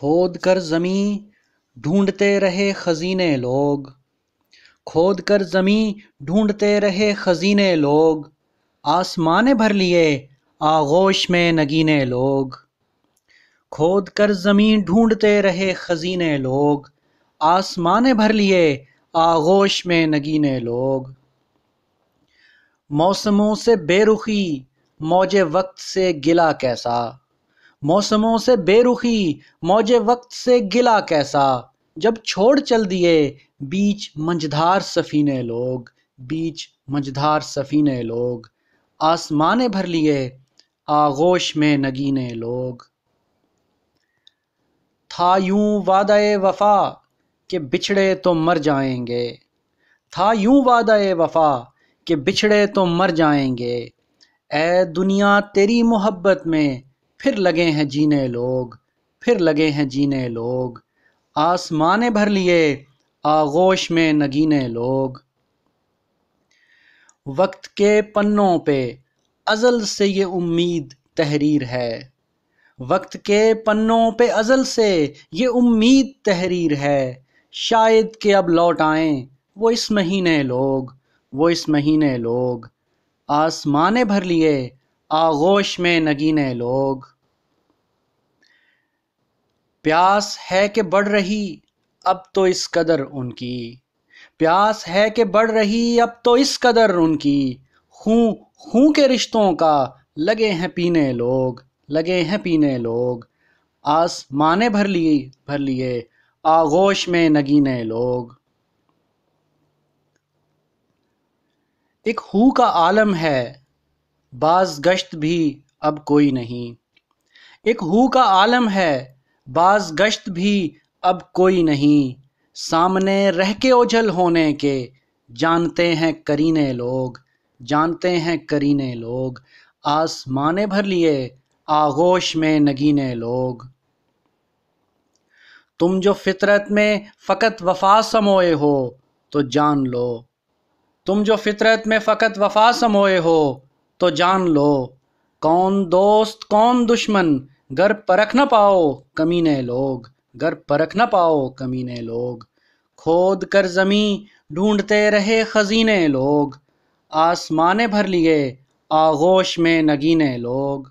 کھود کر زمیں ڈھونڈتے رہے خزینے لوگ، کھود کر زمیں ڈھونڈتے رہے خزینے لوگ، آسمانے بھر لیے آغوش میں نگینے لوگ۔ کھود کر زمیں ڈھونڈتے رہے خزینے لوگ، آسمانے بھر لیے آغوش میں نگینے لوگ۔ موسموں سے بے رخی موج وقت سے گلا کیسا، موسموں سے بے رخی موج وقت سے گلا کیسا، جب چھوڑ چل دیے بیچ منجھدار سفینے لوگ، بیچ منجھدار سفینے لوگ، آسمانے بھر لیے آغوش میں نگینے لوگ۔ تھا یوں وعدہ وفا کہ بچھڑے تو مر جائیں گے، تھا یوں وعدہ وفا کہ بچھڑے تو مر جائیں گے، اے دنیا تیری محبت میں پھر لگے ہیں جینے لوگ، پھر لگے ہیں جینے لوگ، آسمانے بھر لیے آغوش میں نگینے لوگ۔ وقت کے پنوں پہ ازل سے یہ امید تحریر ہے، وقت کے پنوں پہ ازل سے یہ امید تحریر ہے، شاید کہ اب لوٹ آئیں وہ اس مہینے لوگ، وہ اس مہینے لوگ، آسمانے بھر لیے آغوش میں نگینے لوگ۔ پیاس ہے کہ بڑھ رہی اب تو اس قدر ان کی، پیاس ہے کہ بڑھ رہی اب تو اس قدر ان کی، خوں خوں کے رشتوں کا لگے ہیں پینے لوگ، لگے ہیں پینے لوگ، آسمانے بھر لیے آغوش میں نگینے لوگ۔ ایک ہو کا عالم ہے باز گشت بھی اب کوئی نہیں، ایک ہو کا عالم ہے باز گشت بھی اب کوئی نہیں، سامنے رہ کے اوجھل ہونے کے جانتے ہیں کرینے لوگ، جانتے ہیں کرینے لوگ، آسمانے بھر لیے آغوش میں نگینے لوگ۔ تم جو فطرت میں فقط وفا سموئے ہو تو جان لو، تم جو فطرت میں فقط وفا سموئے ہو تو جان لو، کون دوست کون دشمن گر پرکھ نہ پاؤ کمینے لوگ، گر پرکھ نہ پاؤ کمینے لوگ۔ کھود کر زمیں ڈھونڈتے رہے خزینے لوگ، آسمانے بھر لیے آغوش میں نگینے لوگ۔